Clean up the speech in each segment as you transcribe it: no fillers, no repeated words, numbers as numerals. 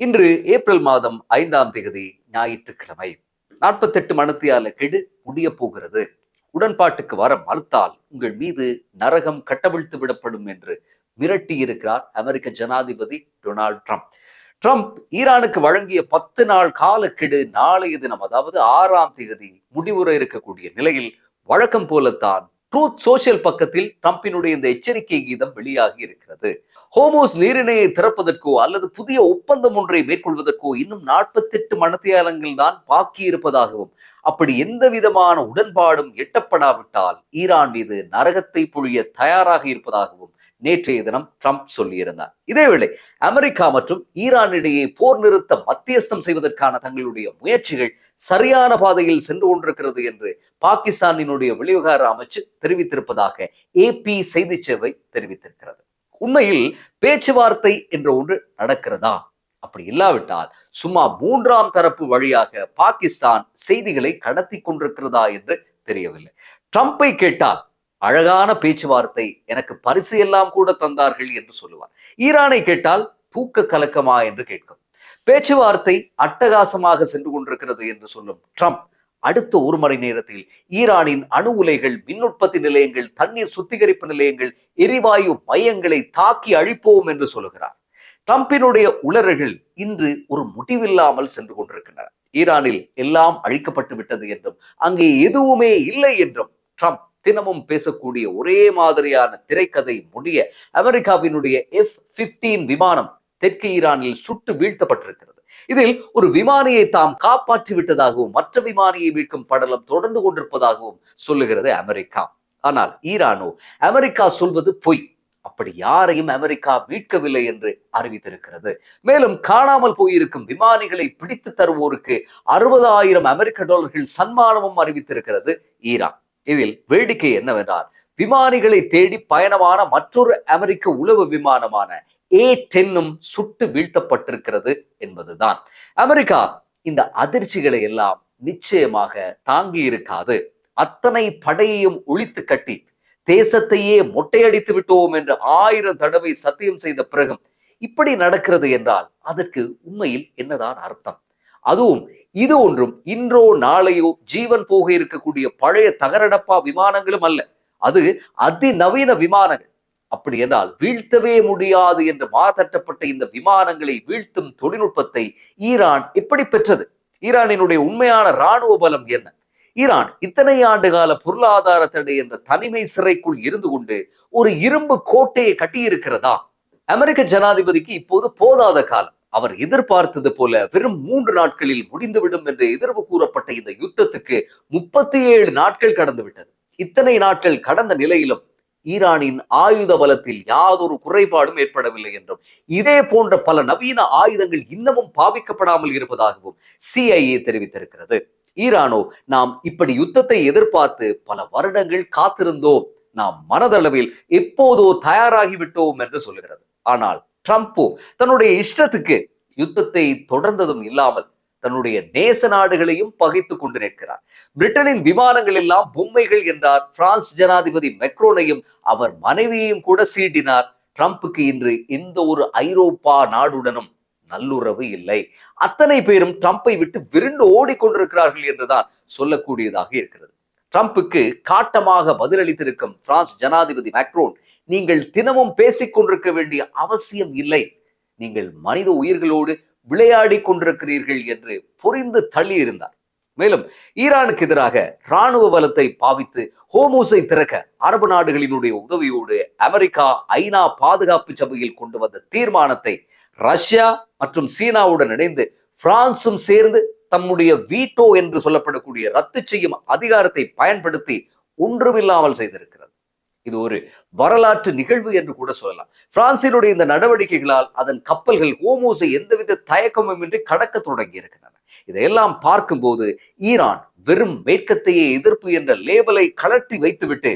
இன்று ஏப்ரல் மாதம் 5ஆம் தேதி ஞாயிற்றுக்கிழமை. 48 மணித்தியால கெடு முடிய போகிறது. உடன்பாட்டுக்கு வர மறுத்தால் உங்கள் மீது நரகம் கட்டவிழ்த்து விடப்படும் என்று மிரட்டியிருக்கிறார் அமெரிக்க ஜனாதிபதி டொனால்ட் ட்ரம்ப். ட்ரம்ப் ஈரானுக்கு வழங்கிய 10 நாள் காலக்கெடு நாளைய தினம், அதாவது 6ஆம் தேதி முடிவுற இருக்கக்கூடிய நிலையில் வழக்கம் போலத்தான் ட்ரூத் சோசியல் பக்கத்தில் ட்ரம்பினுடைய இந்த எச்சரிக்கை கீதம் வெளியாகி இருக்கிறது. ஹோமோஸ் நீரிணையை திறப்பதற்கோ அல்லது புதிய ஒப்பந்தம் ஒன்றை மேற்கொள்வதற்கோ இன்னும் 48 மணித்தியாலங்கள் தான் பாக்கி இருப்பதாகவும், அப்படி எந்த விதமான உடன்பாடும் எட்டப்படாவிட்டால் ஈரான் மீது நரகத்தை பொழிய தயாராக இருப்பதாகவும் நேற்றைய தினம் ட்ரம்ப் சொல்லியிருந்தார். இதேவேளை அமெரிக்கா மற்றும் ஈரான் இடையே போர் நிறுத்த மத்தியஸ்தம் செய்வதற்கான தங்களுடைய முயற்சிகள் சரியான பாதையில் சென்று கொண்டிருக்கிறது என்று பாகிஸ்தானினுடைய வெளிவிவகார அமைச்சு தெரிவித்திருப்பதாக AP செய்தி சேவை தெரிவித்திருக்கிறது. உண்மையில் பேச்சுவார்த்தை என்ற ஒன்று நடக்கிறதா? அப்படி இல்லாவிட்டால் சும்மா 3ஆம் தரப்பு வழியாக பாகிஸ்தான் செய்திகளை கடத்தி கொண்டிருக்கிறதா என்று தெரியவில்லை. ட்ரம்பை கேட்டால் அழகான பேச்சுவார்த்தை, எனக்கு பரிசு எல்லாம் கூட தந்தார்கள் என்று சொல்லுவார். ஈரானை கேட்டால் தூக்க கலக்கமா என்று கேட்கும். பேச்சுவார்த்தை அட்டகாசமாக சென்று கொண்டிருக்கிறது என்று சொல்லும் ட்ரம்ப் அடுத்த 1 மணி நேரத்தில் ஈரானின் அணு உலைகள், மின் உற்பத்தி நிலையங்கள், தண்ணீர் சுத்திகரிப்பு நிலையங்கள், எரிவாயு மையங்களை தாக்கி அழிப்போம் என்று சொல்லுகிறார். ட்ரம்பினுடைய உளறுகள் இன்று ஒரு முடிவில்லாமல் சென்று கொண்டிருக்கின்றன. ஈரானில் எல்லாம் அழிக்கப்பட்டு விட்டது என்றும் அங்கே எதுவுமே இல்லை என்றும் ட்ரம்ப் தினமும் பேசக்கூடிய ஒரே மாதிரியான திரைக்கதை முடிய அமெரிக்காவினுடைய F-15 விமானம் தெற்கு ஈரானில் சுட்டு வீழ்த்தப்பட்டிருக்கிறது. இதில் ஒரு விமானியை தாம் காப்பாற்றி விட்டதாகவும் மற்ற விமானியை மீட்கும் படலம் தொடர்ந்து கொண்டிருப்பதாகவும் சொல்லுகிறது அமெரிக்கா. ஆனால் ஈரானோ அமெரிக்கா சொல்வது பொய், அப்படி யாரையும் அமெரிக்கா மீட்கவில்லை என்று அறிவித்திருக்கிறது. மேலும் காணாமல் போயிருக்கும் விமானிகளை பிடித்து தருவோருக்கு $60,000 அமெரிக்க சன்மானமும் அறிவித்திருக்கிறது ஈரான். இதில் வேடிக்கை என்னவென்றால், விமானிகளை தேடி பயணமான மற்றொரு அமெரிக்க உளவு விமானமான A-10 சுட்டு வீழ்த்தப்பட்டிருக்கிறது என்பதுதான். அமெரிக்கா இந்த அதிர்ச்சிகளை எல்லாம் நிச்சயமாக தாங்கி இருக்காது. அத்தனை படையையும் ஒழித்து கட்டி தேசத்தையே மொட்டையடித்து விட்டோம் என்று 1000 தடவை சத்தியம் செய்த பிறகும் இப்படி நடக்கிறது என்றால் அதற்கு உண்மையில் என்னதான் அர்த்தம்? அதுவும் இது ஒன்றும் இன்றோ நாளையோ ஜீவன் போக இருக்கக்கூடிய பழைய தகரடப்பா விமானங்களும் அல்ல. அது அதிநவீன விமானங்கள். அப்படி என்றால் வீழ்த்தவே முடியாது என்று மாதட்டப்பட்ட இந்த விமானங்களை வீழ்த்தும் தொழில்நுட்பத்தை ஈரான் எப்படி பெற்றது? ஈரானினுடைய உண்மையான இராணுவ பலம் என்ன? ஈரான் இத்தனை ஆண்டு கால பொருளாதார தடை என்ற தனிமை சிறைக்குள் இருந்து கொண்டு ஒரு இரும்பு கோட்டையை கட்டியிருக்கிறதா? அமெரிக்க ஜனாதிபதிக்கு இப்போது போதாத காலம். அவர் எதிர்பார்த்தது போல வெறும் 3 நாட்களில் முடிந்துவிடும் என்று எதிர்வு கூறப்பட்ட இந்த யுத்தத்துக்கு 37 நாட்கள் கடந்து விட்டது. இத்தனை நாட்கள் கடந்த நிலையிலும் ஈரானின் ஆயுத பலத்தில் யாதொரு குறைபாடும் ஏற்படவில்லை என்றும், இதே போன்ற பல நவீன ஆயுதங்கள் இன்னமும் பாவிக்கப்படாமல் இருப்பதாகவும் CIA தெரிவித்திருக்கிறது. ஈரானோ நாம் இப்படி யுத்தத்தை எதிர்பார்த்து பல வருடங்கள் காத்திருந்தோம், நாம் மனதளவில் எப்போதோ தயாராகிவிட்டோம் என்று சொல்லுகிறது. ஆனால் ட்ரம்போ தன்னுடைய இஷ்டத்துக்கு யுத்தத்தை தொடர்ந்ததும் இல்லாமல் தன்னுடைய நேச நாடுகளையும் பகைத்துக் கொண்டு நிற்கிறார். பிரிட்டனின் விமானங்கள் எல்லாம் பொம்மைகள் என்றார். பிரான்ஸ் ஜனாதிபதி மெக்ரோனையும் அவர் மனைவியையும் கூட சீண்டினார். ட்ரம்புக்கு இன்று எந்த ஒரு ஐரோப்பா நாடுடனும் நல்லுறவு இல்லை. அத்தனை பேரும் ட்ரம்பை விட்டு விருண்டு ஓடிக்கொண்டிருக்கிறார்கள் என்றுதான் சொல்லக்கூடியதாக இருக்கிறது. ட்ரம்புக்கு காட்டமாக பதிலளித்திருக்கும் பிரான்ஸ் ஜனாதிபதி மேக்ரோன், நீங்கள் தினமும் பேசிக் கொண்டிருக்க வேண்டிய அவசியம் இல்லை, நீங்கள் மனித உயிர்களோடு விளையாடி கொண்டிருக்கிறீர்கள் என்று புரிந்து தள்ளி இருந்தார். மேலும் ஈரானுக்கு எதிராக இராணுவ பலத்தை பாவித்து ஹோமூஸை திறக்க அரபு நாடுகளினுடைய உதவியோடு அமெரிக்கா ஐநா பாதுகாப்பு சபையில் கொண்டு வந்த தீர்மானத்தை ரஷ்யா மற்றும் சீனாவுடன் இணைந்து பிரான்சும் சேர்ந்து தம்முடைய வீட்டோ என்று சொல்லப்படக்கூடிய ரத்து செய்யும் அதிகாரத்தை பயன்படுத்தி ஒன்றுமில்லாமல் செய்திருக்கிறது. இது ஒரு வரலாற்று நிகழ்வு என்று கூட சொல்லலாம். பிரான்சினுடைய இந்த நடவடிக்கைகளால் அதன் கப்பல்கள் ஹோமூஸை எந்தவித தயக்கமுமின்றி கடக்க தொடங்கி இருக்கின்றன. இதையெல்லாம் பார்க்கும்போது ஈரான் வெறும் மேற்கத்தையே எதிர்ப்பு என்ற லேபலை கலட்டி வைத்துவிட்டு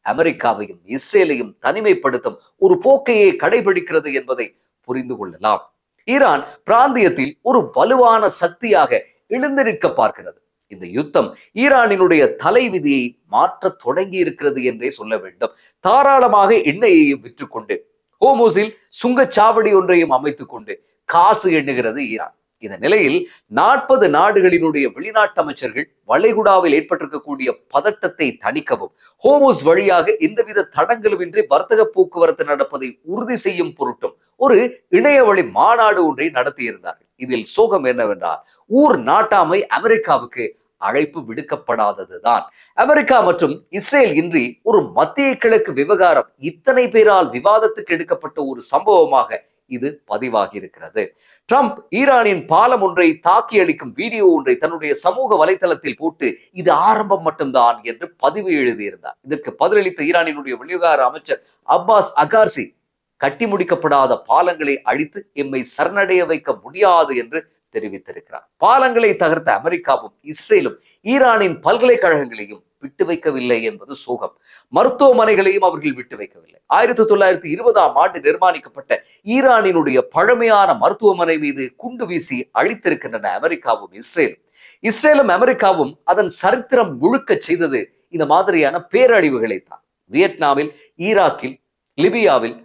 அமெரிக்காவையும் இஸ்ரேலையும் தனிமைப்படுத்தும் ஒரு போக்கையே கடைபிடிக்கிறது என்பதை புரிந்து கொள்ளலாம். ஈரான் பிராந்தியத்தில் ஒரு வலுவான சக்தியாக எழுந்து நிற்க பார்க்கிறது. இந்த யுத்தம் ஈரானினுடைய தலைவிதியை மாற்ற தொடங்கி இருக்கிறது என்றே சொல்ல வேண்டும். தாராளமாக எண்ணெயையும் விற்றுக்கொண்டு ஹோமூஸில் சுங்கச்சாவடி ஒன்றையும் அமைத்துக் கொண்டு காசு எண்ணுகிறது ஈரான். இந்த நிலையில் 40 நாடுகளினுடைய வெளிநாட்டு அமைச்சர்கள் வளைகுடாவில் ஏற்பட்டிருக்கக்கூடிய பதட்டத்தை தணிக்கவும், ஹோமோஸ் வழியாக எந்தவித தடங்களுமின்றி வர்த்தக போக்குவரத்து நடப்பதை உறுதி செய்யும் பொருட்டும் ஒரு இணையவழி மாநாடு ஒன்றை நடத்தியிருந்தார்கள். இதில் சோகம் என்னவென்றால், ஊர் நாட்டாமை அமெரிக்காவுக்கு அழைப்பு விடுக்கப்படாததுதான். அமெரிக்கா மற்றும் இஸ்ரேல் இன்றி ஒரு மத்திய கிழக்கு விவகாரம் இத்தனை பேரால் விவாதத்துக்கு எடுக்கப்பட்ட ஒரு சம்பவமாக இது பதிவாகி இருக்கிறது. ட்ரம்ப் ஈரானின் பாலம் ஒன்றை தாக்கி அளிக்கும் வீடியோ ஒன்றை தன்னுடைய சமூக வலைதளத்தில் போட்டு இது ஆரம்பம் மட்டும்தான் என்று பதிவு எழுதியிருந்தார். இதற்கு பதிலளித்த ஈரானினுடைய வெளிவிவகார அமைச்சர் அப்பாஸ் அகார்சி, கட்டி முடிக்கப்படாத பாலங்களை அழித்து எம்மை சரணடைய வைக்க முடியாது என்று தெரிவித்திருக்கிறார். பாலங்களை தகர்த்த அமெரிக்காவும் இஸ்ரேலும் ஈரானின் பல்கலைக்கழகங்களையும் விட்டு வைக்கவில்லை என்பது சோகம். மருத்துவமனைகளையும் அவர்கள் விட்டு வைக்கவில்லை. 1920 நிர்மாணிக்கப்பட்ட ஈரானினுடைய பழமையான மருத்துவமனை மீது குண்டு வீசி அழித்திருக்கின்றன அமெரிக்காவும் இஸ்ரேலும். இஸ்ரேலும் அமெரிக்காவும் அதன் சரித்திரம் முழுக்க செய்தது இந்த மாதிரியான பேரழிவுகளை தான். வியட்நாமில், ஈராக்கில், லிபியாவில்,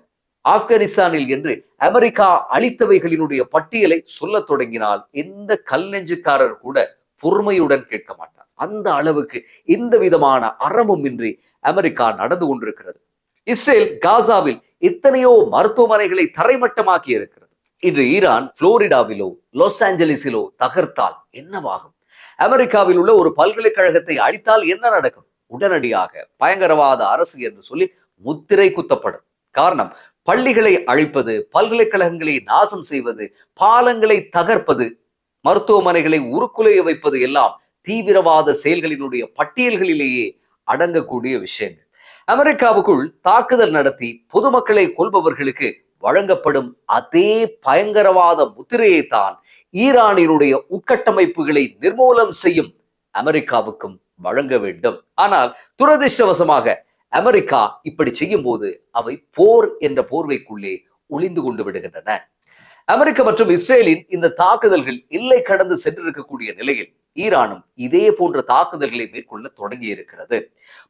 ஆப்கானிஸ்தானில் என்று அமெரிக்கா அளித்தவைகளினுடைய பட்டியலை சொல்ல தொடங்கினால் எந்த கல் நெஞ்சுக்காரர் கூட பொறுமையுடன் கேட்க மாட்டார். அந்த அளவுக்கு எந்த விதமான அறமும் இன்றி அமெரிக்கா நடந்து கொண்டிருக்கிறது. இஸ்ரேல் காசாவில் எத்தனையோ மருத்துவமனைகளை தரைமட்டமாக்கி இருக்கிறது. இன்று ஈரான் புளோரிடாவிலோ லாஸ் ஏஞ்சலிஸிலோ தகர்த்தால் என்னவாகும்? அமெரிக்காவில் உள்ள ஒரு பல்கலைக்கழகத்தை அழித்தால் என்ன நடக்கும்? உடனடியாக பயங்கரவாத அரசு என்று சொல்லி முத்திரை குத்தப்படும். காரணம், பள்ளிகளை அழிப்பது, பல்கலைக்கழகங்களை நாசம் செய்வது, பாலங்களை தகர்ப்பது, மருத்துவமனைகளை உருக்குலைய வைப்பது எல்லாம் தீவிரவாத செயல்களினுடைய பட்டியல்களிலேயே அடங்கக்கூடிய விஷயங்கள். அமெரிக்காவுக்குள் தாக்குதல் நடத்தி பொதுமக்களை கொல்பவர்களுக்கு வழங்கப்படும் அதே பயங்கரவாத முத்திரையை தான் ஈரானினுடைய உட்கட்டமைப்புகளை நிர்மூலம் செய்யும் அமெரிக்காவுக்கும் வழங்க வேண்டும். ஆனால் துரதிர்ஷ்டவசமாக அமெரிக்கா இப்படி செய்யும் போது அவை போர் என்ற போர்வைக்குள்ளே ஒளிந்து கொண்டு விடுகின்றன. அமெரிக்கா மற்றும் இஸ்ரேலின் இந்த தாக்குதல்கள் எல்லை கடந்து சென்றிருக்கக்கூடிய நிலையில் ஈரானும் இதே போன்ற தாக்குதல்களை மேற்கொள்ள தொடங்கி இருக்கிறது.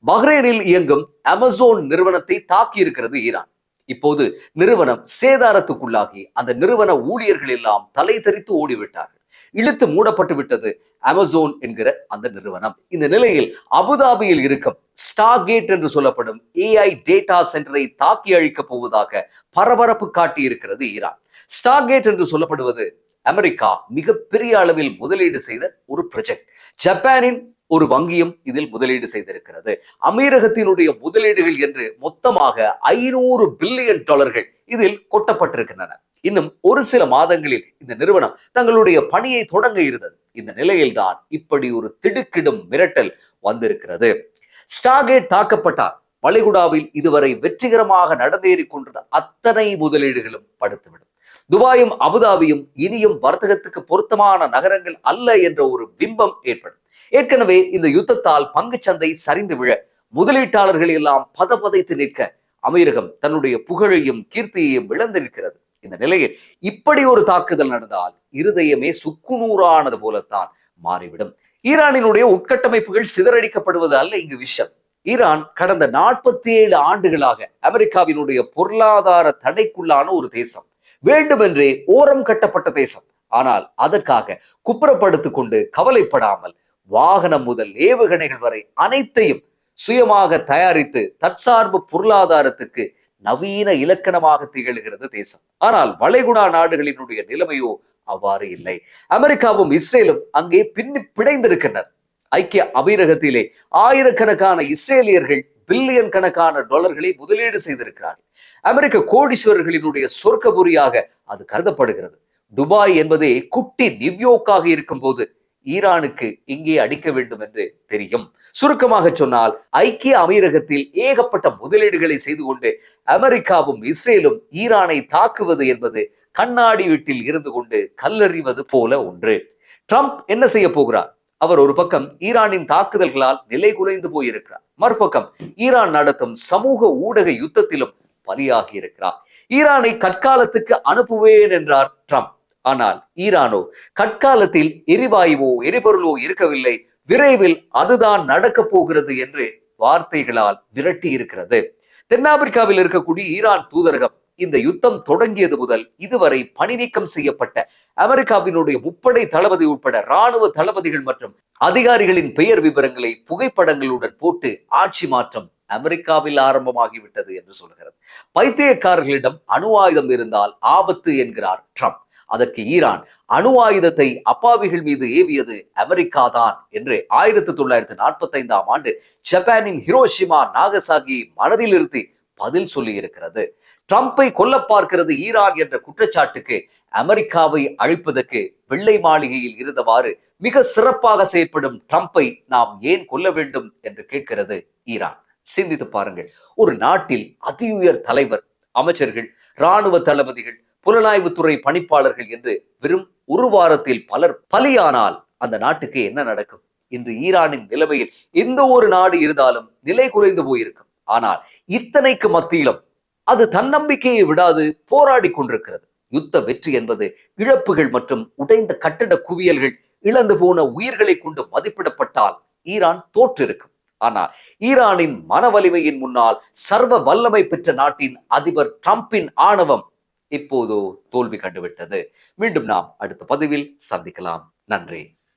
பஹ்ரைனில் இயங்கும் அமேசான் நிறுவனத்தை தாக்கி இருக்கிறது ஈரான். இப்போது நிறுவனம் சேதாரத்துக்குள்ளாகி அந்த நிறுவன ஊழியர்கள் எல்லாம் தலை தெரித்து ஓடிவிட்டார்கள். இழுத்து மூடப்பட்டு விட்டது அமேசான் என்கிற அந்த நிறுவனம். இந்த நிலையில் அபுதாபியில் இருக்கும் ஸ்டார்கேட் என்று சொல்லப்படும் AI டேட்டா சென்டரை தாக்கி அழிக்கப் போவதாக பரபரப்பு காட்டி இருக்கிறது ஈரான். ஸ்டார்கேட் என்று சொல்லப்படுவது அமெரிக்கா மிகப்பெரிய அளவில் முதலீடு செய்த ஒரு ப்ராஜெக்ட். ஜப்பானின் ஒரு வங்கியும் இதில் முதலீடு செய்திருக்கிறது. அமீரகத்தினுடைய முதலீடுகள் என்று மொத்தமாக $500 பில்லியன் இதில் கொட்டப்பட்டிருக்கின்றன. இன்னும் ஒரு சில மாதங்களில் இந்த நிறுவனம் தங்களுடைய பணியை தொடங்க இருந்தது. இந்த நிலையில்தான் இப்படி ஒரு திடுக்கிடும் மிரட்டல் வந்திருக்கிறது. ஸ்டார்கேட் தாக்கப்பட்டால் வளைகுடாவில் இதுவரை வெற்றிகரமாக நடந்தேறிக் கொண்டிருந்த அத்தனை முதலீடுகளும் படுத்துவிடும். துபாயும் அபுதாபியும் இனியும் வர்த்தகத்துக்கு பொருத்தமான நகரங்கள் அல்ல என்ற ஒரு பிம்பம் ஏற்படும். ஏற்கனவே இந்த யுத்தத்தால் பங்கு சந்தை சரிந்து விழ முதலீட்டாளர்கள் எல்லாம் பதபதைத்து நிற்க அமீரகம் தன்னுடைய புகழையும் கீர்த்தியையும் இழந்து நிற்கிறது. இந்த நிலையில் இப்படி ஒரு தாக்குதல் நடந்தால் இருதயமே சுக்குநூறானது போலத்தான் மாறிவிடும். ஈரானினுடைய உட்கட்டமைப்புகள் சிதறடிக்கப்படுவது அல்ல இங்கு விஷயம். ஈரான் கடந்த 47 ஆண்டுகளாக அமெரிக்காவினுடைய பொருளாதார தடைக்குள்ளான ஒரு தேசம், வேண்டுமென்றே ஓரம் கட்டப்பட்ட தேசம். ஆனால் அதற்காக குப்புறப்படுத்திக் கொண்டு கவலைப்படாமல் வாகனம் முதல் ஏவுகணைகள் வரை அனைத்தையும் சுயமாக தயாரித்து தற்சார்பு பொருளாதாரத்துக்கு நவீன இலக்கணமாக திகழ்கிறது தேசம். ஆனால் வளைகுடா நாடுகளினுடைய நிலைமையோ அவ்வாறு இல்லை. அமெரிக்காவும் இஸ்ரேலும் அங்கே பின்னி பிணைந்திருக்கின்றனர். ஐக்கிய அமீரகத்திலே ஆயிரக்கணக்கான இஸ்ரேலியர்கள் பில்லியன் கணக்கான டாலர்களை முதலீடு செய்திருக்கிறார்கள். அமெரிக்க கோடீஸ்வரர்களினுடைய சொர்க்கபுரியாக அது கருதப்படுகிறது. துபாய் என்பதே குட்டி நியூயார்க்காக இருக்கும் போது ஈரானுக்கு இங்கே அடிக்க வேண்டும் என்று தெரியும். சுருக்கமாக சொன்னால், ஐக்கிய அமீரகத்தில் ஏகப்பட்ட முதலீடுகளை செய்து கொண்டு அமெரிக்காவும் இஸ்ரேலும் ஈரானை தாக்குவது என்பது கண்ணாடி வீட்டில் இருந்து கொண்டு கல்லறிவது போல ஒன்று. ட்ரம்ப் என்ன செய்ய போகிறார்? அவர் ஒரு பக்கம் ஈரானின் தாக்குதல்களால் நிலை குலைந்து போயிருக்கிறார், மறுபக்கம் ஈரான் நடத்தும் சமூக ஊடக யுத்தத்திலும் பலியாகி இருக்கிறார். ஈரானை கற்காலத்துக்கு அனுப்புவேன் என்றார் ட்ரம்ப். ஆனால் ஈரானோ கற்காலத்தில் எரிவாயுவோ எரிபொருளோ இருக்கவில்லை, விரைவில் அதுதான் நடக்க போகிறது என்று வார்த்தைகளால் விரட்டி இருக்கிறது. தென்னாப்பிரிக்காவில் இருக்கக்கூடிய ஈரான் தூதரகம் இந்த யுத்தம் தொடங்கியது முதல் இதுவரை பணி நீக்கம் செய்யப்பட்ட அமெரிக்காவினுடைய முப்படை தளபதி உட்பட ராணுவ தளபதிகள் மற்றும் அதிகாரிகளின் பெயர் விவரங்களை புகைப்படங்களுடன் போட்டு ஆட்சி மாற்றம் அமெரிக்காவில் ஆரம்பமாகிவிட்டது என்று சொல்கிறது. பைத்தியக்காரர்களிடம் அணு ஆயுதம் இருந்தால் ஆபத்து என்கிறார் ட்ரம்ப். அதற்கு ஈரான் அணு ஆயுதத்தை அப்பாவிகள் மீது ஏவியது அமெரிக்கா தான் என்று 1945 ஜப்பானின் ஹிரோஷிமா நாகசாகி மனதில் இருத்தி பதில் சொல்லி இருக்கிறது. ட்ரம்பை கொல்ல பார்க்கிறது ஈரான் என்ற குற்றச்சாட்டுக்கு அமெரிக்காவை அழிப்பதற்கு வெள்ளை மாளிகையில் இருந்தவாறு மிக சிறப்பாக செயற்படும் ட்ரம்பை நாம் ஏன் கொல்ல வேண்டும் என்று கேட்கிறது ஈரான். சிந்தித்து பாருங்கள். ஒரு நாட்டில் அதிஉயர் தலைவர், அமைச்சர்கள், இராணுவ தளபதிகள், புலனாய்வுத்துறை பணிப்பாளர்கள் என்று வெறும் ஒரு வாரத்தில் பலர் பலியானால் அந்த நாட்டுக்கு என்ன நடக்கும்? இன்று ஈரானின் நிலைமையில் எந்த ஒரு நாடு இருந்தாலும் நிலை குறைந்து போயிருக்கும். ஆனால் இத்தனைக்கு மத்தியிலும் அது தன்னம்பிக்கையை விடாது போராடி கொண்டிருக்கிறது. யுத்த வெற்றி என்பது இழப்புகள் மற்றும் உடைந்த கட்டட குவியல்கள், இழந்து போன உயிர்களை கொண்டு மதிப்பிடப்பட்டால் ஈரான் தோற்றிருக்கும். ஆனால் ஈரானின் மன வலிமையின் முன்னால் சர்வ வல்லமை பெற்ற நாட்டின் அதிபர் ட்ரம்பின் ஆணவம் இப்போதோ தோல்வி கண்டுவிட்டது. மீண்டும் நாம் அடுத்த பதிவில் சந்திக்கலாம். நன்றி.